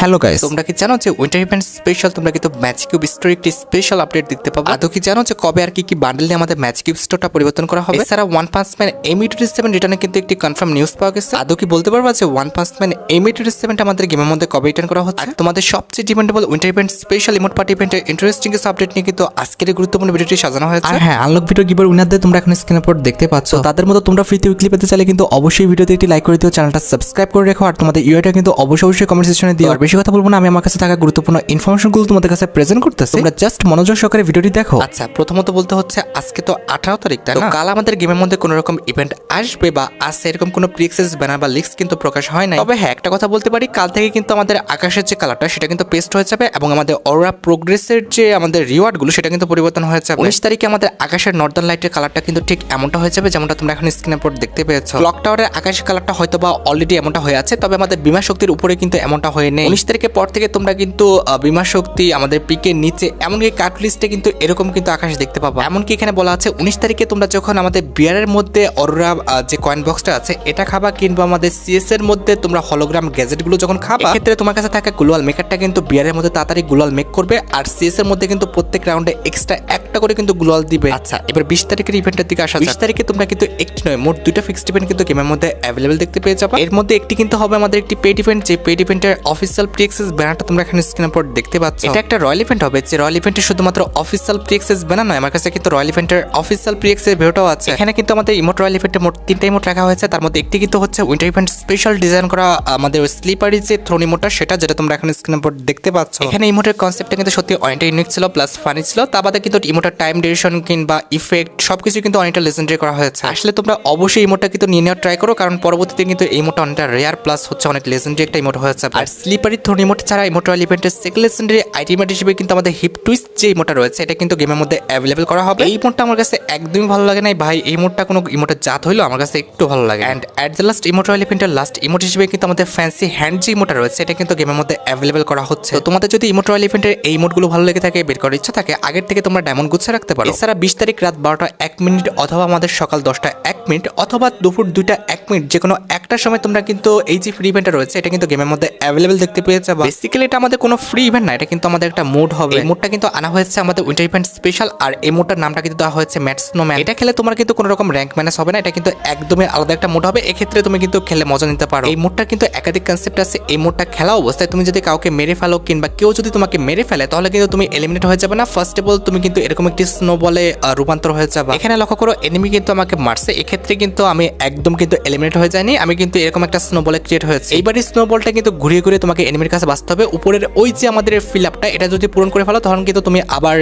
Hello guys, তোমরা কি জানো যে উইন্টার ইভেন্ট স্পেশাল তোমরা কিন্তু ম্যাজিক কিউব স্টোর একটি স্পেশাল আপডেট দেখতে পাবে? আদৌ কি জানো যে কবে আর কি বান্ডেল নিয়ে আমাদের ম্যাজিক কিউব স্টোরটা পরিবর্তন করা হবে? এছাড়া ওয়ান পাঞ্চ ম্যান এম27 রিটার্নে কিন্তু একটি কনফার্ম নিউজ পাওয়া গেছে। আদৌ কি বলতে পারবা যে ওয়ান পাঞ্চ ম্যান এম27 আমাদের গেমের মধ্যে কবে রিটার্ন করা হচ্ছে? তোমাদের সবচেয়ে demandable winter event special emote party ইভেন্টের ইন্টারেস্টিং কিছু আপডেট নিয়ে কিন্তু আজকের এই গুরুত্বপূর্ণ ভিডিওটি সাজানো হয়েছে। আর হ্যাঁ, আনলক ভিডিও গিভার উইনারদের তোমরা এখন স্ক্রিনের উপর দেখতে পাচ্ছ। তাদের মতো তোমরা ফ্রিতে উইকলি পেতে চাইলে কিন্তু অবশ্যই ভিডিওতে একটি লাইক করে দিও, চ্যানেলটা সাবস্ক্রাইব করে রেখো, আর তোমাদের ইউআইটা কিন্তু অবশ্যই কমেন্ট সেকশনে দিও। আর বেশি কথা বলবো না, আমি আমার কাছে থাকা গুরুত্বপূর্ণ ইনফরমেশনগুলো তোমাদের কাছে প্রেজেন্ট করতেছি, তোমরা জাস্ট মনোযোগ সহকারে ভিডিওটি দেখো। আচ্ছা, প্রথমত বলতে হচ্ছে আজকে তো 18 তারিখ, তাই না? কাল আমাদের গেমের মধ্যে কোনো রকম ইভেন্ট আসবে বা আসছে এরকম কোনো প্রিএক্সেস ব্যানার বা লিস্ট কিন্তু প্রকাশ হয় নাই। তবে হ্যাঁ, একটা কথা বলতে পারি, কাল থেকে কিন্তু আমাদের আকাশের যে কালারটা সেটা কিন্তু পেস্ট হয়ে যাবে এবং আমাদের অরা প্রোগ্রেসের যে আমাদের রিওয়ার্ড গুলো সেটা কিন্তু পরিবর্তন হয়ে যাবে। 19 তারিখে আমাদের আকাশের নর্দার্ন লাইটের কালারটা কিন্তু ঠিক এমনটা হয়ে যাবে যেমনটা তোমরা এখন স্ক্রিনের উপর দেখতে পেয়েছো। ক্লক টাওয়ারের আকাশের কালারটা হয়তো বা অলরেডি এমনটা হয়ে আছে, তবে আমাদের বিমা শক্তির উপরে কিন্তু এমনটা হয়ে নেই। 19 তারিখের পর থেকে তোমরা কিন্তু বিমা শক্তি আমাদের পিকের নিচে এমনকি কার্ড লিস্টে কিন্তু এরকম কিন্তু আকাশ দেখতে পাবো। এমনকি এখানে বলা আছে 19 তারিখে তোমরা যখন আমাদের বিয়ারের মধ্যে অরোরা যে কয়েন বক্সটা আছে এটা খাবা, কিংবা আমাদের সিএস এর মধ্যে তোমরা হলোগ্রাম গ্যাজেট গুলো যখন খাবা, ক্ষেত্রে তোমার কাছে থাকা গ্লোয়াল মেকারটা কিন্তু বিয়ারের মধ্যে তাড়াতাড়ি গ্লোয়াল মেক করবে, আর সিএস এর মধ্যে কিন্তু প্রত্যেক রাউন্ডে এক্সট্রা একটা করে কিন্তু গ্লোয়াল দিবে। আচ্ছা, এবার 20 তারিখের ইভেন্টের দিকে আসা। 20 তারিখে তোমরা কিন্তু একটি নয় মোট দুইটা ফিক্সড ইভেন্ট কিন্তু গেমের মধ্যে অ্যাভেলেবল দেখতে পেয়ে যাবে। এর মধ্যে একটি কিন্তু হবে আমাদের একটি পেড ইভেন্ট, যে পেড ইভেন্টের অফিসিয়াল প্রিএক্সেস ব্যানারটা তোমরা এখানে স্ক্রিনের উপর দেখতে পাচ্ছ। এটা একটা রয়্যাল ইভেন্ট হবে, যে রয়্যাল ইভেন্টের শুধুমাত্র অফিসিয়াল প্রিএক্সেস ব্যানার নয়, আমার কাছে কিন্তু রয়্যাল ইভেন্টের অফিসিয়াল প্রিএক্সেস ভিডিওটাও আছে। এখানে কিন্তু আমাদের ইমোট রয়্যাল ইভেন্টের মোট 3টা ইমোট রাখা হয়েছে, তার মধ্যে একটি কিন্তু হচ্ছে উইন্টার ইভেন্ট স্পেশাল ডিজাইন করা আমাদের স্লিপারি যে থ্রোন ইমোটটা, সেটা যেটা তোমরা এখানে স্ক্রিনের উপর দেখতে পাচ্ছ। এখানে ইমোটের কনসেপ্টটা কিন্তু সত্যি অনেকটা ইউনিক ছিল, প্লাস ফানি ছিল। তা বাদে কিন্তু ইমোটের টাইম ডিউরেশন কিংবা ইফেক্ট সবকিছু কিন্তু অনেকটা লেজেন্ডারি করা হয়েছে। আসলে তোমরা অবশ্যই ইমোটটা কিন্তু নিয়ে নেওয়ার ট্রাই করো, কারণ পরবর্তীতে কিন্তু এই ইমোটটা অনেকটা রেয়ার প্লাস হচ্ছে অনেক লেজেন্ডারি একটা ইমোট হয়েছে। আর স্লিপারি থ্রোন ইমোট ছাড়া ইমোট রয়্যাল ইভেন্টের সেকেন্ড লেজেন্ডারি আইটেমেট হিসেবে কিন্তু আমাদের হিপ টুইস্ট যে ইমোটটা রয়েছে এটা কিন্তু গেমের মধ্যে অ্যাভেলেবল করা হবে। এই ইমোটটা আমার কাছে একদমই ভালো লাগে নাই ভাই, এই ইমোটটা কোনো ইমোটের জাত হইলো আমার কাছে একটু ভালো লাগে। And at the last emote royal ইভেন্টের লাস্ট ইমোট হিসেবে কিন্তু আমাদের ফ্যান্সি হ্যান্ড যে ইমোটটা রয়েছে এটা কিন্তু গেমের মধ্যে অ্যাভেলেবল করা হচ্ছে। তো তোমাদের যদি ইমোট রয়্যাল ইভেন্টের এই ইমোটগুলো ভালো লেগে থাকে, বের করার ইচ্ছা থাকে, আগের থেকে তোমরা ডায়মন্ড গুছিয়ে রাখতে পারো। এছাড়া 20 তারিখ রাত 12টা 1 মিনিট অথবা আমাদের সকাল 10টা 1 মিনিট অথবা দুপুর 2টা 1 মিনিট যে কোনো একটা সময় তোমরা কিন্তু এই যে ফ্রি ইভেন্টটা রয়েছে এটা কিন্তু গেমের মধ্যে অ্যাভেলেবল দেখতে পেয়ে যাবে। বেসিক্যালি এটা আমাদের কোনো ফ্রি ইভেন্ট না, এটা কিন্তু আমাদের একটা মোড হবে। এই মোডটা কিন্তু আনা হয়েছে আমাদের উইন্টার ইভেন্ট স্পেশাল, আর এই মোডটার নামটা কিন্তু দেওয়া হয়েছে ম্যাট স্নোম্যান। এটা খেলে তোমার কিন্তু কোনো রকম র্যাঙ্ক ম্যানেজ হবে না, এটা কিন্তু একদমই আলাদা একটা মোড হবে। এক্ষেত্রে তুমি কিন্তু খেলে মজা নিতে পারো। এই মোডটা কিন্তু একাধিক কনসেপ্ট আছে। এই মোডটা খেলা অবস্থায় তুমি যদি কাউকে মেরে ফেলো কিংবা কেউ যদি তোমাকে মেরে ফেলে তাহলে কিন্তু তুমি এলিমিনেট হয়ে যাবে না। ফার্স্ট অফ অল তুমি কিন্তু এরকম একটি স্নোবলে রূপান্তর হয়ে যাবে। এখানে লক্ষ্য করো, এনিমি কিন্তু আমাকে মারছে, এক্ষেত্রে কিন্তু আমি একদম কিন্তু এলিমিনেট হয়ে যায়নি, আমি কিন্তু এরকম একটা স্নোবলে ক্রিয়েট হয়েছে। এইবার এই স্নোবলটা কিন্তু ঘুরিয়ে ঘুরিয়ে তোমাকে এনিমির কাছে বাঁচতে হবে। উপরের ওই যে আমাদের ফিল আপটা এটা যদি পূরণ করে ফেলো তখন কিন্তু তুমি আবার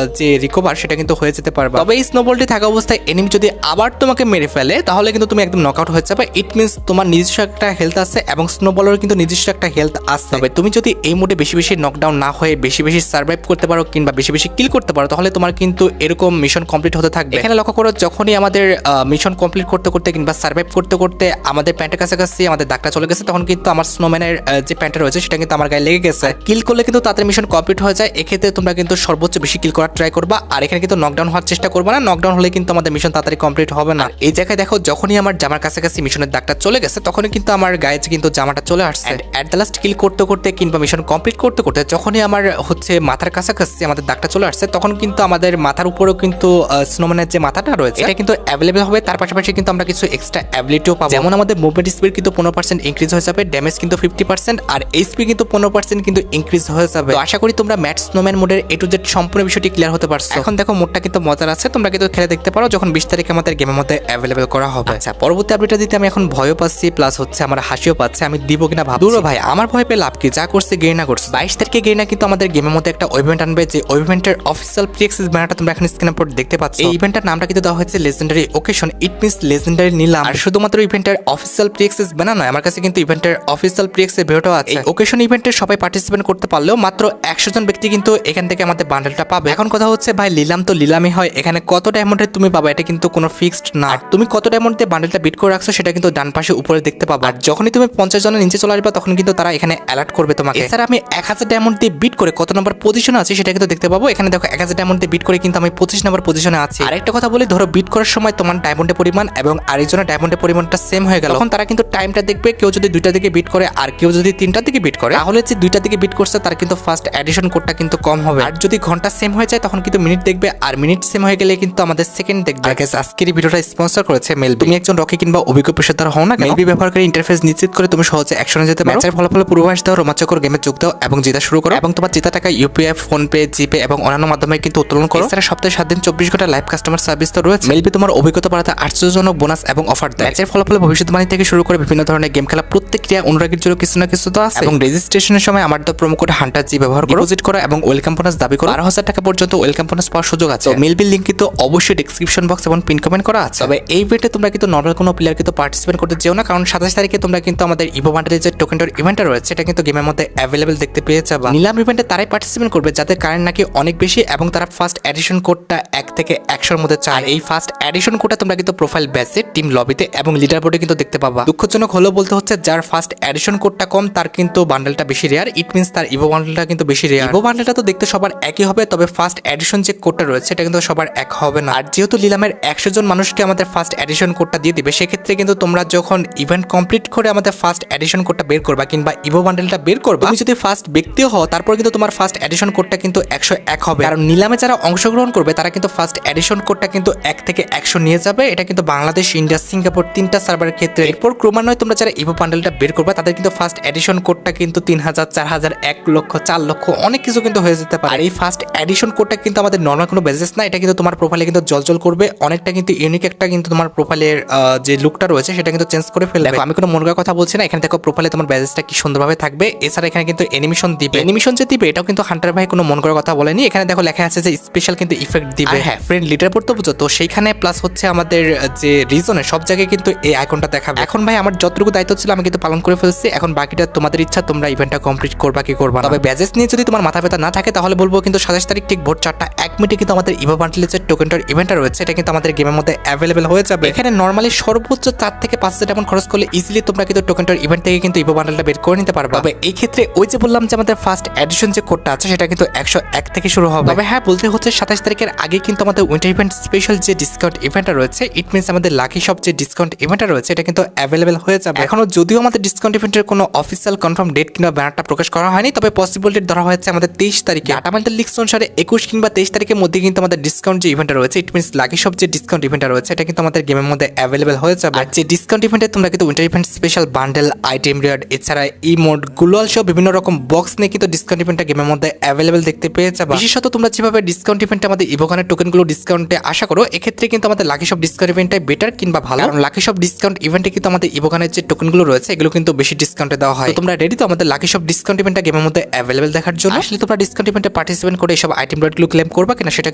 যে রিকভার সেটা কিন্তু হয়ে যেতে পারবে। তবে এই স্নোবলটি থাকা অবস্থায় এনিমি যদি আবার তোমাকে মেরে ফেলে তাহলে কিন্তু তুমি একদম নকআউট হয়ে যাবে। ইট মিনস তোমার নিজস্ব একটা হেলথ আছে এবং স্নোবলের কিন্তু নিজস্ব একটা হেলথ আছে। তবে তুমি যদি এই মোডে বেশি বেশি নকডাউন না হয়ে বেশি বেশি সার্ভাইভ করতে পারো কিংবা বেশি বেশি কিল করতে পারো তাহলে তোমার কিন্তু এরকম মিশন কমপ্লিট হতে থাকবে। এখানে লক্ষ্য করো, যখনই আমাদের মিশন কমপ্লিট করতে করতে কিংবা সার্ভাইভ করতে করতে আমাদের প্যান্টের কাছাকাছি আমাদের দাগটা চলে গেছে, তখন কিন্তু আমার স্নোম্যানের যে প্যান্টটা রয়েছে সেটা কিন্তু আমার গায়ে লেগে গেছে। কিল করলে কিন্তু তাদের মিশন কমপ্লিট হয়ে যায়। এক্ষেত্রে তোমরা কিন্তু সর্বোচ্চ বেশি কিল করার ট্রাই করবা, আর এখানে কিন্তু নকডাউন হওয়ার চেষ্টা করবে না। নকডাউন হলে কিন্তু আমাদের মিশন তাড়াতাড়ি কমপ্লিট হবে না। এই জায়গায় দেখো, যখনই আমার জামার কাছাকাছি মিশনের দাগটা চলে গেছে তখনই কিন্তু আমার গায়ে কিন্তু জামাটা চলে আসছে। এট দ্য লাস্ট কিল করতে করতে কিংবা মিশন কমপ্লিট করতে করতে যখনই আমার হচ্ছে মাথার কাছাকাছি আমাদের দাগটা চলে আসছে তখন কিন্তু আমাদের মাথার উপরেও কিন্তু স্নোম্যানের যে মাথাটা রয়েছে এটা কিন্তু অ্যাভেলেবল হবে। তার পাশাপাশি কিন্তু আমরা কিছু এক্সট্রা অ্যাবিলিটিও পাবো, যেমন আমাদের মুভমেন্ট স্পিড কিন্তু 15% ইনক্রিজ হয়ে যাবে, ড্যামেজ কিন্তু 50% আর এইচপি কিন্তু 15% কিন্তু ইনক্রিজ হয়ে যাবে। তো আশা করি তোমরা ম্যাট স্নোম্যান মোডের এ টু জেড সম্পূর্ণ বিষয়টি ক্লিয়ার হতে পারছো। এখন দেখো, মোডটা কিন্তু মজার আছে, তোমরা কিন্তু খেলে দেখতে পারো যখন 20 তারিখে আমাদের গেমের মধ্যে অ্যাভেলেবল করা হবে। আচ্ছা, পরবর্তী আপডেটটা দিতে আমি এখন ভয়ও পাচ্ছি প্লাস হচ্ছে আমার হাসিও পাচ্ছে, আমি দিব কিনা ভাবছি। দূর ভাই, আমার ভয় পেয়ে লাভ কি, যা করছে গেইনা করছে। 22 তারিখে গেইনা কিন্তু আমাদের গেমের মধ্যে একটা ইভেন্ট আনবে, যে ইভেন্টের অফিসিয়াল প্রিএক্সেস ব্যানারটা তোমরা এখন স্ক্রিনের উপর দেখতে পাচ্ছ। এই ইভেন্টের নামটা কিন্তু দেওয়া হয়েছে legendary occasion. It means legendary নিলাম। আর শুধুমাত্র ইভেন্টের অফিসিয়াল প্রিএক্সেস ব্যানার নয়, আমার কাছে কিন্তু ইভেন্টের অফিসিয়াল প্রিএক্সেস ভিডিওটাও আছে। এই ওকেশন ইভেন্টে সবাই পার্টিসিপেট করতে পারলেও মাত্র 100 জন ব্যক্তি কিন্তু এখান থেকে আমাদের বান্ডেলটা পাবে। এখন কথা হচ্ছে ভাই, নিলাম তো নিলামই হয়, এখানে কত ডায়মন্ডে তুমি পাবা এটা কিন্তু কোনো ফিক্সড না। তুমি কত ডায়মন্ড দিয়ে বান্ডেলটা বিট করে রাখছো সেটা কিন্তু ডান পাশে উপরে দেখতে পাবা। আর যখনই তুমি 50 জনের নিচে চলে আসবে তখন কিন্তু তারা এখানে অ্যালার্ট করবে তোমাকে। এছাড়া আমি 1000 ডায়মন্ড দিয়ে বিট করে কত নম্বর পজিশনে আছি সেটা কিন্তু দেখতে পাবো। এখানে দেখো 1000 ডায়মন্ড দিয়ে বিট করে কিন্তু আমি 25 নম্বর পজিশনে আছি। আরেকটা কথা বলি, ধরো বিট করার সময় তোমার ডায়মন্ডের পরিমাণ এবং আরেকজনের ডায়মন্ডের পরিমাণটা সেম হয়ে গেল, তখন তারা কিন্তু টাইমটা দেখবে। কেউ যদি 2টা দিকে বিট করে আর কেউ যদি 3টার দিকে বিট করে করে, তাহলে যে দুইটা দিকে বিট করছে তার কিন্তু ফার্স্ট এডিশন কোডটা কিন্তু কম হবে। আর যদি ঘন্টা সেম হয়ে যায় তখন কিন্তু মিনিট দেখবে, আর মিনিট সেম হয়ে গেলে কিন্তু আমাদের সেকেন্ড দেখবে। আর গাইস আজকের এই ভিডিওটা স্পন্সর করেছে মেলবি। তুমি একজন রকি কিংবা অভিজ্ঞ পেশাদার হও না, মেলবি ব্যবহার করে ইন্টারফেস নিশ্চিত করে তুমি সহজে অ্যাকশনে যেতে পারো। ম্যাচের ফলাফল পূর্বাভাস দাও, রোমাঞ্চকর গেমে যোগ দাও এবং জেতা শুরু করো, এবং তোমার জেতা টাকা ইউপিআই, ফোনপে, জিপে এবং অন্যান্য মাধ্যমে কিন্তু উত্তোলন করো। এছাড়া সপ্তাহে 7 দিন 24 ঘন্টা লাইভ কাস্টমার সার্ভিস তো রয়েছে। মেলবি তোমার অভিজ্ঞতা বাড়াতে আশ্চর্যজনক বোনাস এবং অফার দেয়। ম্যাচের ফলাফল ভবিষ্যৎবাণী থেকে শুরু করে বিভিন্ন ধরনের গেম খেলা প্রত্যেক ক্রিয়া অনুরাগীর জন্য কিছু না কিছু তো আছে। এবং রেজিস্ট্রেশনের সময় আমার তো প্রোমো কোড হান্টার জি ব্যবহার করো, ডিপোজিট করো এবং ওয়েলকাম বোনাস দাবি করো। 12,000 টাকা পর্যন্ত ওয়েলকাম বোনাস পাওয়ার সুযোগ আছে। মেলবির লিংক কিন্তু অবশ্যই ডেসক্রিপশন বক্স এবং পিন কমেন্ট করা আছে। তবে এই ইভেন্টে তোমরা কিন্তু নর্মাল কোনো প্লেয়ার কিন্তু পার্টিসিপেট করতে যেও না, কারণ 27 তারিখে তোমরা কিন্তু আমাদের ইভো বান্ডেলের যে টোকেনটার ইভেন্টটা রয়েছে এটা কিন্তু গেমের মধ্যে অ্যাভেলেবল দেখতে পেয়ে যাবে। নিলাম ইভেন্টে তারাই পার্টিসিপেট করবে যাদের কারেন্ট নাকি অনেক বেশি এবং তারা ফার্স্ট এডিশন কোডটা 1 থেকে 100 এর মধ্যে চায়। এই ফার্স্ট এডিশন কোডটা তোমরা কিন্তু প্রোফাইল ব্যাচে, টিম লবিতে এবং লিডার বোর্ডে কিন্তু দেখতে পাবা। দুঃখজনক হলো বলতে হচ্ছে যার ফার্স্ট এডিশন কোডটা কম তার কিন্তু বান্ডেলটা বেশি রেয়ার। ইট মিন্স তার ইভো বান্ডেলটা কিন্তু বেশি রেয়ার। ইভো বান্ডেলটা তো দেখতে সবার একই হবে, তবে ফার্স্ট এডিশন যে কোডটা রয়েছে এটা কিন্তু সবার এক হবে না। আর যেহেতু লিলামের 100 জন মানুষকে আমাদের ফার্স্ট এডিশন কোডটা দিয়ে দিবে, সেক্ষেত্রে কিন্তু তোমরা যখন ইভেন্ট কমপ্লিট করে আমাদের ফার্স্ট এডিশন কোডটা বের করবা কিংবা ইভো বান্ডেলটা বের করবা, তুমি যদি ফার্স্ট ব্যক্তিও হও তারপর কিন্তু তোমার ফার্স্ট এডিশন কোডটা কিন্তু 101 হবে। কারণ নিলামে যারা অংশগ্রহণ করবে তারা কিন্তু ফার্স্ট এডিশন কোডটা কিন্তু 1 থেকে 100 নিয়ে যাবে। এটা কিন্তু বাংলাদেশ, ইন্ডিয়া, সিঙ্গাপুর 3টা সার্ভারের ক্ষেত্রে। এরপর ক্রমান্বয়ে তোমরা যারা ইভো বান্ডেলটা বের করবে তাদের কিন্তু ফার্স্ট এডিশন কোডটা কিন্তু 3000, 4000, 1 লক্ষ, 4 লক্ষ অনেক কিছু কিন্তু হয়ে যেতে পারে। আর এই ফার্স্ট এডিশন কোডটা কিন্তু আমাদের নর্মাল কোনো বেজেস না, এটা কিন্তু তোমার প্রোফাইলে কিন্তু জলজল করবে, অনেকটা কিন্তু ইউনিক একটা কিন্তু তোমার প্রোফাইলের যে লুকটা রয়েছে সেটা কিন্তু চেঞ্জ করে ফেলবে। দেখো আমি কোনো মন গড়া কথা বলছি না, এখানে দেখো প্রোফাইলে তোমার বেজেসটা কি সুন্দরভাবে থাকবে। এছাড়া এখানে কিন্তু অ্যানিমেশন দিবে, অ্যানিমেশন যে দিবে এটাও কিন্তু হান্টার ভাই কোনো মন গড়া কথা বলেনি। এখানে দেখো লেখা আছে যে স্পেশাল কিন্তু ইফেক্ট দিবে। হ্যাঁ, ফ্রেন্ড লিডার বোর্ড তো বুঝো, তো সেইখানে প্লাস হচ্ছে আমাদের যে রিজনে সব জায়গায় কিন্তু এই আইকনটা দেখাবে। এখন ভাই আমার যতটুকু দায়িত্ব ছিল আমি কিন্তু পালন করে ফেলছি, এখন বাকিটা তোমাদের ইচ্ছা, তোমরা ইভেন্টটা কমপ্লিট করবা কি করবা না। তবে ব্যাজেস নিয়ে যদি তোমার মাথা ব্যথা না থাকে তাহলে বলবো কিন্তু 27 তারিখ ঠিক ভোর 4:01 কিন্তু আমাদের ইভো বান্ডেলের যে টোকেনটার ইভেন্টটা রয়েছে এটা কিন্তু আমাদের গেমের মধ্যে অ্যাভেলেবল হয়ে যাবে। এখানে নরমালি সর্বোচ্চ 4 থেকে 5,000 টাকা খরচ করলে ইজিলি তোমরা কিন্তু টোকেনটার ইভেন্ট থেকে কিন্তু ইভো বান্ডেলটা বের করে নিতে পারবে। তবে এই ক্ষেত্রে ওই যে বললাম যে আমাদের ফার্স্ট এডিশন যে কোডটা আছে সেটা কিন্তু 101 থেকে শুরু হবে। তবে হ্যাঁ, বলতে হচ্ছে 27 তারিখের আগে কিন্তু আমাদের উইন্টার ইভেন্ট স্পেশাল যে ডিসকাউন্ট ইভেন্টটা রয়েছে, ইট মিনস আমাদের লাকি শপ যে ডিসকাউন্ট ইভেন্টটা রয়েছে এটা কিন্তু অ্যাভেলেবল হয়ে যাবে। এখনো যদিও আমাদের ডিসকাউন্ট ইভেন্টের কোনো অফিসিয়াল কনফার্ম ডেট কিংবা ব্যানারটা প্রকাশ করা হয়নি, তবে পসিবল ডেট ধরা হয়েছে আমাদের 23 তারিখে। আমাদের লিক্স অনুসারে 21 কিংবা 23 তারিখের মধ্যে কিন্তু আমাদের ডিসকাউন্ট যে ইভেন্টটা রয়েছে, ইট মিনস লাকি শপ যে ডিসকাউন্ট ইভেন্টটা রয়েছে এটা কিন্তু আমাদের গেমের মধ্যে অ্যাভেলেবল হয়ে যাবে। আর যে ডিসকাউন্ট ইভেন্টে তোমরা কিন্তু winter event special bundle, item reward, এছাড়া ইমোট, গ্লোয়াল সহ বিভিন্ন রকম বক্স নিয়ে কিন্তু ডিসকাউন্ট ইভেন্টটা গেমের মধ্যে অ্যাভেলেবল দেখতে পেয়ে যাবে। বিশেষত তোমরা যেভাবে ডিসকাউন্ট ইভেন্টে আমাদের ইভোগানের টোকেনগুলো ডিসকাউন্টে আশা করো, এক্ষেত্রে কিন্তু আমাদের লাকি শপ ডিসকাউন্ট ইভেন্টটাই বেটার কিংবা ভালো। কারণ লাকি শপ ডিসকাউন্ট ইভেন্টে কিন্তু আমাদের ইভোগানের যে টোকেনগুলো রয়েছে এগুলো কিন্তু বেশি ডিসকাউন্টে দেওয়া হয়। তোমরা রেডি তো আমাদের লাকি শপ ডিসকাউন্ট ইভেন্টটা গেমের মধ্যে অ্যাভেলেবল দেখার জন্য? আসলে তোমরা ডিসকাউন্ট ইভেন্টে পার্টিসিপেট করে এইসব আইটেম রিওয়ার্ডগুলো ক্লেম করবা কিনা সেটা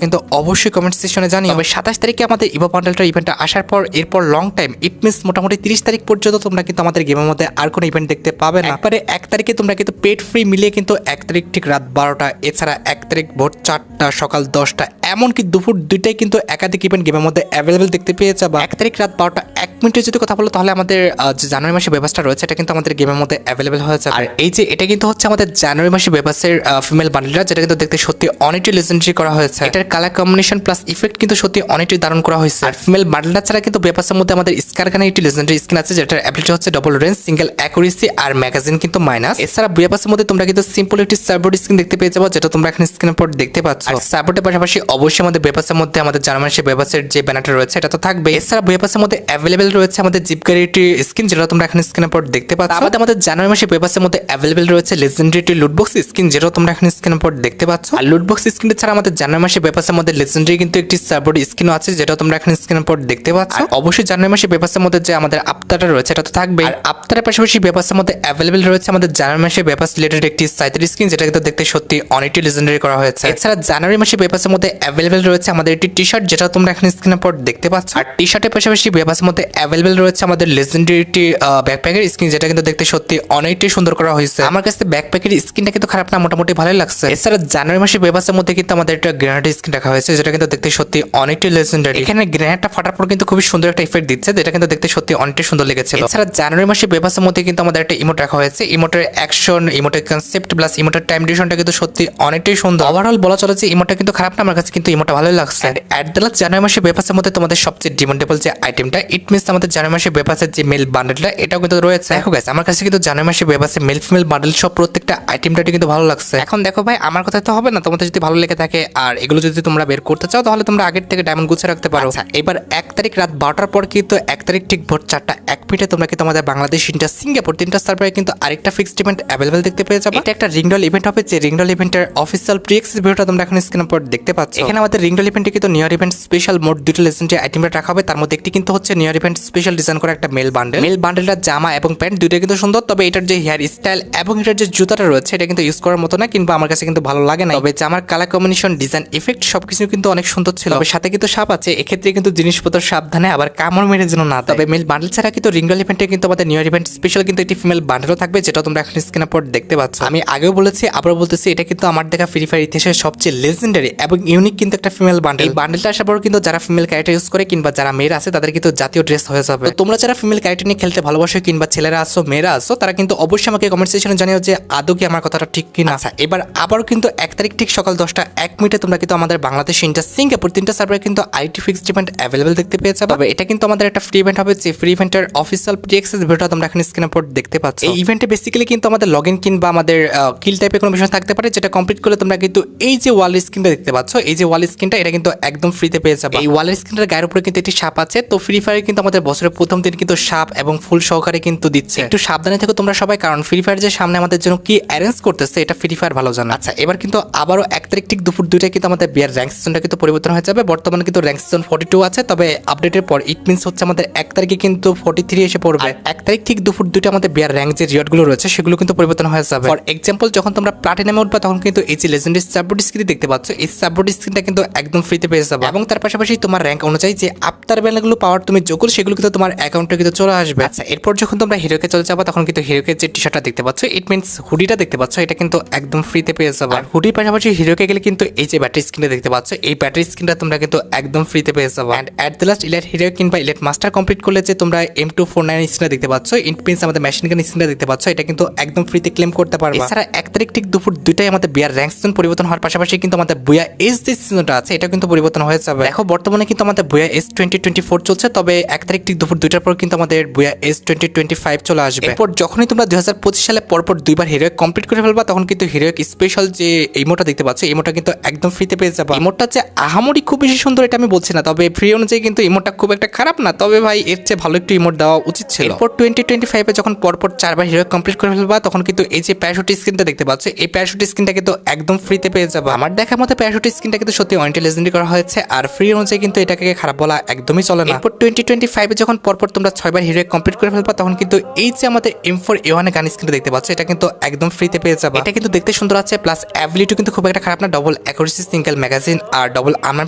কিন্তু অবশ্যই কমেন্ট সেকশনে জানিও। তবে 27 তারিখে আমাদের ইভো বান্ডেলটার ইভেন্টটা আসার পর এরপর লং টাইম, ইট মিনস মোটামুটি 30 তারিখ পর্যন্ত তোমরা কিন্তু আমাদের গেমের মধ্যে আর কোনো ইভেন্ট দেখতে পাবে না। একবারে 1 তারিখে তোমরা কিন্তু পেড ফ্রি মিলিয়ে কিন্তু 1 তারিখ ঠিক রাত 12টা, এছাড়া 1 তারিখ ভোর 4টা, সকাল 10টা, এমনকি দুপুর 2টায় কিন্তু একাধিক ইভেন্ট গেমের মধ্যে অ্যাভেলেবল দেখতে পেয়ে যাবে। 1 তারিখ রাত 12টা 1 মিনিটে যদি কথা বলো তাহলে আমাদের যে জানুয়ারি মাসে ব্যবস্থা রয়েছে এটা কিন্তু আমাদের গেমের মধ্যে অ্যাভেলেবল হয়ে যাবে। আর এই যে এটা কিন্তু হচ্ছে আমাদের জানুয়ারি মাসে ব্যবসার ফিমেল বান্ডেলটা, যেটা কিন্তু দেখতে সত্যি অনেকটাই লেজেন্ডারি করা হয়েছে। এটার কালার কম্বিনেশন প্লাস ইফেক্ট কিন্তু সত্যি অনেকটাই দারুণ করা হয়েছে। আর ফিমেল বান্ডেলটা ছাড়া কিন্তু ব্যবসার মধ্যে আমাদের স্কারগানের একটি লেজেন্ডারি স্কিন আছে, যেটার অ্যাবিলিটি হচ্ছে ডবল রেঞ্জ, সিঙ্গেল অ্যাকুরেসি আর ম্যাগাজিন কিন্তু মাইনাস। এছাড়া ব্যবসার মধ্যে তোমরা কিন্তু সিম্পল একটি সার্বোর্ড স্কিন দেখতে পেয়ে যাবো, যেটা তোমরা এখানে স্ক্রিনের পর দেখতে পাচ্ছ। আর সার্বোর্ডের পাশাপাশি অবশ্যই আমাদের ব্যবসার মধ্যে আমাদের জার্মান সে ব্যবসার যে ব্যানারটা রয়েছে এটা তো থাকবে। এছাড়া ব্যবসার মধ্যে অ্যাভেলেবল রয়েছে আমাদের জিপ গাড়িটি স্কিন, যেটা তোমরা এখানে স্ক্রিনের পর দেখতে পাচ্ছ। আমাদের জানুয়ারি মাসে ব্যবসার মধ্যে অ্যাভেলেবল রয়েছে লেজেন্ডারি লুটবক্স স্কিন, যেটা তোমরা এখানে স্ক্রিনের পর দেখতে পাচ্ছ। আর লুটবক্স স্কিন ছাড়া আমাদের জানুয়ারি মাসে ব্যবসার মধ্যে লেজেন্ডারি কিন্তু একটি সার্বোর্ড স্কিনও আছে, যেটা তোমরা এখানে স্ক্রিনের পর দেখতে পাচ্ছ। অবশ্যই জানুয়ারি মাসে ব্যবসার মধ্যে যে আমাদের আফতারটা রয়েছে এটা তো থাকবে। আর আফতারের পাশাপাশি ব্যবসার মধ্যে অ্যাভেলেবল রয়েছে আমাদের জানুয়ারি মাসে ব্যবসা রিলেটেড একটি সাইটের স্কিন, যেটা কিন্তু দেখতে সত্যি অনেকটাই লেজেন্ডারি করা হয়েছে। এছাড়া জানুয়ারি মাসে ব্যবসার মধ্যে অ্যাভেলেবল রয়েছে আমাদের একটি টি শার্ট, যেটা তোমরা এখানে স্ক্রিনের পর দেখতে পাচ্ছ। আর টি শার্টের পাশাপাশি ব্যবসার মধ্যে অ্যাভেলেবল রয়েছে আমাদের লেজেন্ডারি একটি ব্যাকপ্যাকের স্কিন, যেটা কিন্তু দেখতে সত্যি অনেকটাই সুন্দর করা হয়েছে। আমার কাছে ব্যাকপ্যাকের স্কিনটা কিন্তু খারাপ না, মোটামুটি ভালোই লাগছে। এছাড়া জানুয়ারি মাসে ব্যবসার মধ্যে কিন্তু আমাদের একটা গ্রেনেডের স্কিন রাখা হয়েছে, যেটা কিন্তু দেখতে সত্যি অনেকটাই লেজেন্ডারি। এখানে গ্রেনেডটা ফাটার পর কিন্তু খুবই সুন্দর একটা ইফেক্ট দিচ্ছে, যেটা কিন্তু দেখতে সত্যি অনেকটাই সুন্দর লেগেছে। এছাড়া জানুয়ারি মাসে ব্যবসার মধ্যে কিন্তু আমাদের একটা ইমোট রাখা হয়েছে, ইমোটের অ্যাকশন, ইমোটের কনসেপ্ট প্লাস ইমোটের টাইম ডিউরেশনটা কিন্তু সত্যি অনেকটাই সুন্দর। ওভারঅল বলা চলে যে ইমোটটা কিন্তু খারাপ না, আমার কাছে কিন্তু ইমোটটা ভালোই লাগছে। অ্যাট দ্য লাস্ট জানুয়ারি মাসে ব্যবসার মধ্যে তোমাদের সবচেয়ে ডিমান্ডেবল যে আইটেমটা, ইট মিনস আমাদের জানুয়ারি মাসে ব্যবসার যে মেল বান্ডেলটা এটাও কিন্তু রয়েছে। দেখো গাইস, আমার কাছে কিন্তু জানুয়ারি মাসে ব্যবসার মেল ফিমেল বান্ডেল সব প্রত্যেকটা আইটেমটা কিন্তু ভালো লাগছে। এখন দেখো ভাই আমার কথা তো হবে না, তোমাদের যদি ভালো লেগে থাকে আর এগুলো যদি তোমরা বের করতে চাও তাহলে তোমরা আগের থেকে ডায়মন্ড গুছিয়ে রাখতে পারো। আচ্ছা, এবার 1 তারিখ রাত 12টার পর কিন্তু 1 তারিখ ঠিক ভোর 4:01 তোমরা কিন্তু আমাদের বাংলাদেশ, ইন্ডিয়া, সিঙ্গাপুর 3টা সার্ভারে কিন্তু আরেকটা ফিক্সড ইভেন্ট অ্যাভেলেবল দেখতে পেয়ে যাবে। এটা একটা রিংডল ইভেন্ট হবে, যে রিংডল ইভেন্টের অফিসিয়াল প্রি-অ্যাক্সেস ভিডিওটা তোমরা এখন স্ক্রিনের উপর দেখতে পাচ্ছ। এখানে আমাদের রিংডল ইভেন্টে কিন্তু new year event special mode দুটো লেজেন্ডারি আইটেমটা রাখা হবে। তার মধ্যে একটি কিন্তু হচ্ছে new year event special design করা একটা মেল বান্ডেল। মেল বান্ডেলটা জামা এবং প্যান্ট দুটোই কিন্তু সুন্দর, তবে এটার যে হেয়ার স্টাইল এবং এটার যে জুতাটা রয়েছে এটা কিন্তু ইউজ করার মতো না, কিংবা আমার কাছে কিন্তু ভালো লাগে না। তবে জামার কালার কম্বিনেশন, ডিজাইন, ইফেক্ট সবকিছু কিন্তু অনেক সুন্দর ছিল। তবে সাথে কিন্তু সাপ আছে, এক্ষেত্রে কিন্তু জিনিসপত্র সাবধানে আবার কামড় মেরে যেন না। তবে মেল বান্ডেল ছাড়া কিন্তু রিংডল ইভেন্টে কিন্তু আমাদের নিউ ইয়ার ইভেন্ট স্পেশাল কিন্তু একটি ফিমেল বান্ডেলও থাকবে, যেটা তোমরা এখন স্ক্রিনের উপর দেখতে পাচ্ছ। আমি আগেও বলেছি আবার বলতেছি, এটা কিন্তু আমার দেখা ফ্রি ফায়ার ইতিহাসের সবচেয়ে লেজেন্ডারি এবং ইউনিক কিন্তু একটা ফিমেল বান্ডেল। এই বান্ডেলটা আসার পর কিন্তু যারা ফিমেল ক্যারেক্টার ইউজ করে কিংবা যারা মেয়েরা আছে তাদের কিন্তু জাতীয় ড্রেস হয়ে যাবে। তো তোমরা যারা ফিমেল ক্যারেক্টার নিয়ে খেলতে ভালোবাসো কিংবা ছেলেরা আসো মেয়েরা আসো, তারা কিন্তু অবশ্যই আমাকে কমেন্ট সেকশনে জানিও যে আদৌ কি আমার কথাটা ঠিক কিনা। আচ্ছা, এবার আবারও কিন্তু 1 তারিখ ঠিক সকাল 10:01 তোমরা কিন্তু আমাদের বাংলাদেশ, ইন্ডিয়া, সিঙ্গাপুর 3টা সার্ভারে কিন্তু আইটি ফিক্সড ইভেন্ট অ্যাভেলেবল দেখতে পেয়ে যাবে। তবে এটা কিন্তু আমাদের একটা ফ্রি ইভেন্ট হবে, যে ফ্রি ইভেন্টের অফিসিয়াল প্রি-অ্যাক্সেস ভিডিওটা তোমরা এখন স্ক্রিনের উপর দেখতে পাচ্ছ। এই ইভেন্টে বেসিক্যালি কিন্তু আমাদের লগইন কিংবা আমাদের কিল টাইপের কোনো বিষয় থাকতে পারে, যেটা কমপ্লিট করলে তোমরা কিন্তু এই যে ওয়াল স্ক্রিনটা দেখতে পাচ্ছ, এই যে ওয়াল স্ক্রিনটা এটা কিন্তু একদম ফ্রিতে পেয়ে যাবে। এই ওয়ালের স্ক্রিনটার গায়ের উপরে কিন্তু একটি সাপ আছে। তো ফ্রি ফায়ার কিন্তু আমাদের বছরের প্রথম দিন কিন্তু সাপ এবং ফুল সহকারে কিন্তু দিচ্ছে। একটু সাবধানে থেকো তোমরা সবাই, কারণ ফ্রি ফায়ার যে সামনে আমাদের জন্য কি অ্যারেঞ্জ করতেছে এটা ফ্রি ফায়ার ভালো জানে। আচ্ছা, এবার কিন্তু আবারও 1 তারিখ ঠিক দুপুর 2টায় কিন্তু আমাদের বিয়ার র্যাঙ্ক সিজনটা কিন্তু পরিবর্তন হয়ে যাবে। বর্তমানে কিন্তু র্যাঙ্ক সিজন 42 আছে, তবে আপডেটের পর ইট মিনস হচ্ছে আমাদের 1 তারিখে কিন্তু 43 এসে পড়বে। 1 তারিখ ঠিক দুপুর 2টা আমাদের বিয়ার র্যাঙ্ক যে রিওয়ার্ডগুলো রয়েছে সেগুলো কিন্তু পরিবর্তন হয়ে যাবে। ফর এক্সাম্পল, যখন তোমরা প্লাটিনামে উঠবে তখন কিন্তু এই যে লেজেন্ডারি সাববোর্ড স্ক্রিন দেখতে পাচ্ছ, এই সাববোর্ড স্ক্রিনটা কিন্তু একদম ফ্রিতে পেয়ে যাবে, এবং তার পাশাপাশি তোমার র্যাঙ্ক অনুযায়ী যে আফটার ব্যালেগুলো পাওয়ার তুমি যোগ সেগুলো কিন্তু তোমার অ্যাকাউন্টে কিন্তু চলে আসবে। আচ্ছা, এরপর যখন তোমরা হিরোকে চলে যাবো তখন কিন্তু হিরোকে যে টি শার্টটা দেখতে পাচ্ছ, ইট মিনস হুডিটা দেখতে পাচ্ছ, এটা কিন্তু একদম ফ্রিতে পেয়ে যাবে। আর হুডির পাশাপাশি হিরোকে গেলে কিন্তু এই যে ব্যাটারি স্ক্রিনটা দেখতে পাচ্ছ, এই ব্যাটারি স্ক্রিনটা তোমরা কিন্তু একদম ফ্রিতে পেয়ে যাবে। And at the last elite hero কিংবা ইলাইট মাস্টার কমপ্লিট করলে যে তোমরা M249 স্ক্রিনটা দেখতে পাচ্ছ, ইট মিনস আমাদের মেশিন গান স্ক্রিনটা দেখতে পাচ্ছ, এটা কিন্তু একদম ফ্রিতে ক্লেম করতে পারবে। এছাড়া 1 তারিখ ঠিক দুপুর 2টায় আমাদের বিয়ার র্যাঙ্ক সিজন পরিবর্তন হওয়ার পাশাপাশি কিন্তু আমাদের বুয়া এস যে সিজনটা আছে এটা কিন্তু পরিবর্তন হয়ে যাবে। দেখো বর্তমানে কিন্তু আমাদের বুয়া এস 2024 চলছে, তবে 1 তারিখ ঠিক দুপুর 2টার পর কিন্তু আমাদের বুয়া এস 2025 চলে আসবে। এরপর যখনই তোমরা 2025 সালে পরপর দুইবার হিরো কমপ্লিট করে ফেলবা তখন কিন্তু হিরো স্পেশাল যে ইমোটা দেখতে পাচ্ছ, ইমোটা কিন্তু একদম ফ্রিতে পেয়ে যাবে। ইমোটা যে আহামরি খুব বেশি সুন্দর এটা আমি বলছি না, তবে ফ্রি অনুযায়ী কিন্তু ইমোটা খুব একটা খারাপ না, তবে ভাই এর চেয়ে ভালো একটু ইমোট দেওয়া উচিত ছিল। এরপর 2025 যখন পরপর 4বার হিরো কমপ্লিট করে ফেলবা তখন কিন্তু এই যে প্যারাশুট স্ক্রিনটা দেখতে পাচ্ছ, এই প্যারাশুট স্ক্রিনটা কিন্তু একদম ফ্রিতে পেয়ে যাবে। আমার দেখার মতো প্যারাশুট স্ক্রিনটা কিন্তু সত্যি অনেক লেজেন্ডারি করা হয়েছে, আর ফ্রি অনুযায়ী কিন্তু এটাকে খারাপ বলা একদমই চলে না। এরপর 2025 যখন পরপর তোমরা 6বার হিরো কমপ্লিট করে ফেলবা তখন কিন্তু এই যে আমাদের M4A1 গান স্ক্রিনটা দেখতে পাচ্ছ, এটা কিন্তু একদম ফ্রিতে পেয়ে যাবে। এটা কিন্তু দেখতে সুন্দর আছে, প্লাস অ্যাবিলিটি কিন্তু খুব একটা খারাপ না, ডবল অ্যাকুরেসি, সিঙ্গেল ম্যাগাজিন আর ডবল আর্মার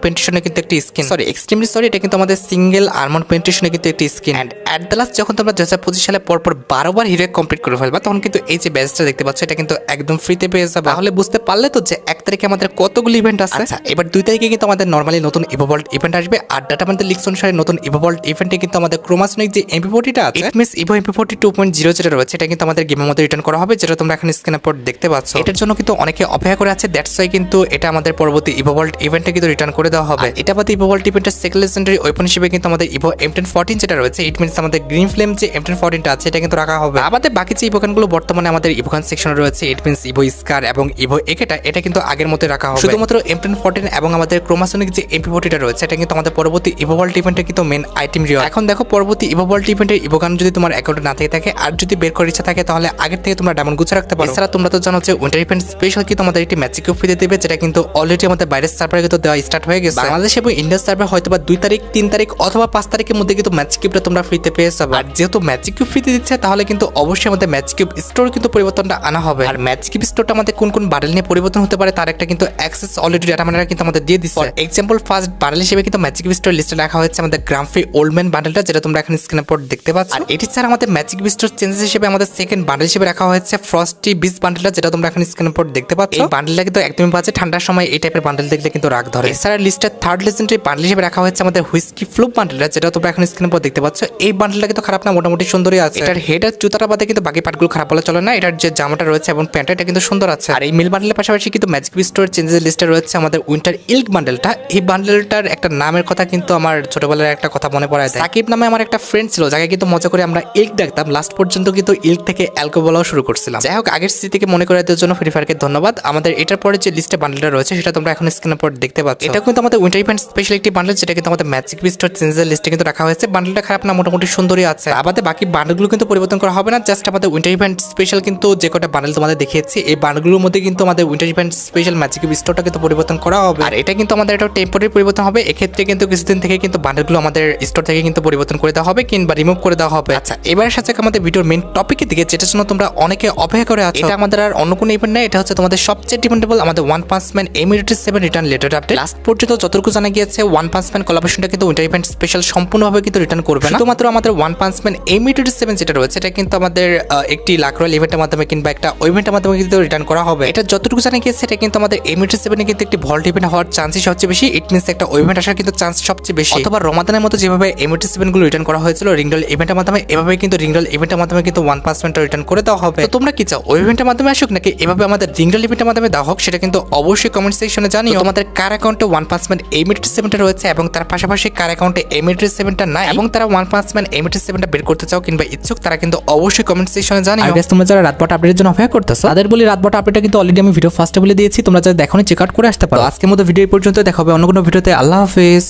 পেন্টেশনে কিন্তু একটি স্কিন, এক্সট্রিমলি সরি, এটা কিন্তু আমাদের সিঙ্গেল আর্মার পেন্টেশনে কিন্তু একটি skin. And at the last যখন তোমরা 2025 সালে পরপর 12বার হিরো কমপ্লিট করে ফেলবা তখন কিন্তু এই যে ব্যাজটা দেখতে পাচ্ছ এটা কিন্তু একদম ফ্রিতে পেয়ে যাবে। তাহলে বুঝতে পারলে তো যে 1 তারিখে আমাদের কতগুলো ইভেন্ট আছে। আচ্ছা, এবার 2 তারিখে কিন্তু আমাদের নরমালি নতুন ইভোভল্ট ইভেন্ট আসবে, আর ডাটামেন্টাল লিক্স অনুসারে নতুন ইভোভল্ট ইভেন্টে কিন্তু আমাদের ক্রোমাসনিক যে MP40টা আছে, ইট মিনস ইভো MP40 2.0 যেটা রয়েছে এটা কিন্তু আমাদের গেমের মধ্যে রিটার্ন করা হবে, যেটা তোমরা এখন স্ক্রিনের উপর দেখতে পাচ্ছ। এটার জন্য কিন্তু অনেকে অপেক্ষা করে আছে, দ্যাটস ওয়াই কিন্তু এটা আমাদের পরবর্তী ইভোভল্ট ইভেন্টে কিন্তু রিটার্ন করে দেওয়া হবে। এটা বাদে ইভোভল্ট ইভেন্টের সেকেন্ড লেজেন্ডারি ওয়েপন হিসেবে কিন্তু আমাদের ইভো M1014 যেটা রয়েছে, ইট মিনস আমাদের গ্রিন ফ্লেম যে M1014টা আছে এটা কিন্তু রাখা হবে। আমাদের বাকি যে ইভোগানগুলো বর্তমানে আমাদের ইভোগান সেকশনে রয়েছে, ইট মিনস ইভো স্কার এবং ইভো একেটা এটা কিন্তু আগের মতো রাখা হবে। শুধুমাত্র M1014 এবং আমাদের ক্রোমাসনিক যে MP40টা রয়েছে এটা কিন্তু আমাদের পরবর্তী ইভোভল্ট ইভেন্টে কিন্তু মেন আইটেম রিওয়ার্ড। এখন দেখো পরবর্তী ইভোভল্ট ইভেন্টের ইভোগান যদি তোমার অ্যাকাউন্টে না থেকে থাকে আর যদি বের করার ইচ্ছা থাকে তাহলে আগের থেকে তোমরা ডায়মন্ড গুছিয়ে রাখতে পারো। এছাড়া তোমরা তো জানো যে উইন্টার ইভেন্ট স্পেশাল কিন্তু আমাদের একটি ম্যাজিক কিউব ফ্রিতে দেবে, যেটা কিন্তু অলরেডি আমাদের বাইরের সার্ভারে কিন্তু দেওয়া স্টার্ট হয়ে গেছে। বাংলাদেশ এবং ইন্ডিয়ার সার্ভার হয়তো বা 2 তারিখ 3 তারিখ অথবা 5 তারিখের মধ্যে কিন্তু ম্যাজিক কিউবটা তোমরা ফ্রিতে পেয়ে যাবে। আর যেহেতু ম্যাজিক কিউব ফ্রিতে দিচ্ছে তাহলে কিন্তু অবশ্যই আমাদের ম্যাজিক কিউব স্টোর কিন্তু পরিবর্তনটা আনা হবে। আর ম্যাজিক কিউব স্টোরটা আমাদের কোন কোন বান্ডেল নিয়ে পরিবর্তন হতে পারে তার একটা কিন্তু অ্যাক্সেস অলরেডি ডাটা ম্যানেজার কিন্তু আমাদের দিয়ে দিচ্ছে। এক্সাম্পল ফার্স্ট বান্ডেল হিসেবে কিন্তু ম্যাজিক কিউব স্টোর লিস্টে রাখা হয়েছে আমাদের গ্রাম ফ্রি ওল্ড ম্যান বান্ডেলটা, যেটা তোমরা এখন স্ক্রিনের উপর দেখতে পাচ্ছ। আর এটি ছাড়া আমাদের ম্যাজিক কিউব স্টোর চেঞ্জেস হিসেবে আমাদের সেকেন্ড বান্ডেল হিসেবে রাখা হয়েছে ফ্রস্টি বিচ বান্ডেলটা, যেটা তোমরা এখন স্ক্রিনের উপর দেখতে পাচ্ছ। এই বান্ডেলটা কিন্তু একদমই বাজে, ঠান্ডার সময় এই টাইপের বান্ডেল দেখলে কিন্তু রাগ ধরে। এছাড়া লিস্টের থার্ড লেজেন্ডারি বান্ডেল হিসেবে রাখা হয়েছে আমাদের হুইস্কি ফ্লুপ বান্ডেলটা, যেটা তোমরা এখন স্ক্রিনের উপর দেখতে পাচ্ছ। এই বান্ডেলটা কিন্তু খারাপ না, মোটামুটি সুন্দরই আছে। এটার হেড আর জুতাটা বাদে কিন্তু বাকি পার্টগুলো খারাপ বলা চলে না। এটার যে জামাটা রয়েছে এবং প্যান্টটা এটা কিন্তু সুন্দর আছে। আর এই মিল বান্ডেলের পাশাপাশি কিন্তু ম্যাজিক কিউব স্টোর চেঞ্জেস লিস্টে রয়েছে আমাদের উইন্টার ইল্ক বান্ডেলটা। এই বান্ডেলটার একটা নামের কথা কিন্তু আমার ছোটবেলার একটা কথা মনে পড়ায় দেয়। সাকিব নামে আমার একটা ফ্রেন্ড ছিল যাকে কিন্তু মজা করে আমরা ইল্ক ডাকতাম, লাস্ট পর্যন্ত কিন্তু ইল্ক থেকে অ্যালক কালকে বলাও শুরু করছিলাম। যাই হোক, আগের স্মৃতিকে মনে করার জন্য ফ্রি ফায়ারকে ধন্যবাদ। আমাদের এটার পরে যে লিস্টে বান্ডেলটা রয়েছে সেটা তোমরা এখন স্ক্রিনের পর দেখতে পাচ্ছ। এটা কিন্তু আমাদের উইন্টার ইভেন্ট স্পেশাল একটি বান্ডেল, যেটা কিন্তু আমাদের ম্যাজিক বিস্ট চেঞ্জের লিস্টে কিন্তু রাখা হয়েছে। বান্ডেলটা খারাপ না, মোটামুটি সুন্দরই আছে। আমাদের বাকি বান্ডেলগুলো কিন্তু পরিবর্তন করা হবে না, জাস্ট আমাদের উইন্টার ইভেন্ট স্পেশাল কিন্তু যে কটা বান্ডেল তোমাদের দেখিয়েছি এই বান্ডেলগুলোর মধ্যে কিন্তু আমাদের উইন্টার ইভেন্ট স্পেশাল ম্যাজিক বিস্টটা কিন্তু পরিবর্তন করা হবে। আর এটা কিন্তু আমাদের একটা টেম্পোরারি পরিবর্তন হবে। এক্ষেত্রে কিন্তু কিছুদিন থেকে কিন্তু বান্ডেলগুলো আমাদের স্টোর থেকে কিন্তু পরিবর্তন করে দেওয়া হবে কিংবা রিমুভ করে দেওয়া হবে। আচ্ছা, এবারের সাথে আমাদের ভিডিওর মেইন টপিকের দিকে, যেটার জন্য তোমরা অনেকে অপেক্ষা করে আছো। এটা আমাদের আর অন্য কোনো ইভেন্ট না, এটা হচ্ছে তোমাদের সবচেয়ে ডিপেন্ডেবল আমাদের one punch man Emirates 7 return letter update. Last পর্যন্ত যতটুকু জানা গিয়েছে ওয়ান পাঞ্চ ম্যান কোলাবোরেশনটা কিন্তু উইন্টার ইভেন্ট স্পেশাল সম্পূর্ণভাবে কিন্তু রিটার্ন করবে না। শুধুমাত্র আমাদের ওয়ান পাঞ্চ ম্যান এমিরেটস 7 যেটা রয়েছে এটা কিন্তু আমাদের একটি লাক রয়্যাল ইভেন্টের মাধ্যমে কিংবা একটা ইভেন্টের মাধ্যমে কিন্তু রিটার্ন করা হবে। এটা যতটুকু জানা গিয়েছে এটা কিন্তু আমাদের এমিরেটস 7 কিন্তু একটি ভল্ট ইভেন্ট হওয়ার চান্সই সবচেয়ে বেশি। ইট মিন্স একটা ইভেন্ট আসার কিন্তু চান্স সবচেয়ে বেশি। অথবা রমাদানের মতো যেভাবে এমিরেটস 7 গুলো রিটার্ন করা হয়েছিল রিংডল ইভেন্টের মাধ্যমে, এভাবে কিন্তু রিংডল ইভেন্টের মাধ্যমে কিন্তু ওয়ান পাঞ্চ ম্যানটা রিটার্ন করে দেওয়া হবে। তো তোমরা কি চাও, ওই ইভেন্টের মাধ্যমে আসুক নাকি এভাবে আমাদের রিংডল ইভেন্টের মাধ্যমে দেওয়া হোক, সেটা কিন্তু অবশ্যই কমেন্ট সেকশনে জানিও। তোমাদের কার অ্যাকাউন্টে ওয়ান পাঞ্চ ম্যান এমিরেটস 7 রয়েছে এবং তার পাশাপাশি কার অ্যাকাউন্টে এমিরেটস 7 নাই এবং তারা ওয়ান পাঞ্চ ম্যান এমিরেটস 7 বের করতে চাও কিংবা ইচ্ছুক, তারা কিন্তু অবশ্যই কমেন্ট সেকশনে জানিও। আর গাইস, তোমরা যারা রাতবট আপডেটের জন্য অপেক্ষা করতেছো তাদের বলি রাতবট আপডেটটা কিন্তু অলরেডি আমি ভিডিও ফার্স্টে বলে দিয়েছি, তোমরা যারা দেখোনি চেক আউট করে আসতে পারো। আজকের মতো ভিডিও এই পর্যন্ত, দেখা হবে অন্য কোনো ভিডিওতে। আল্লাহ হাফেজ।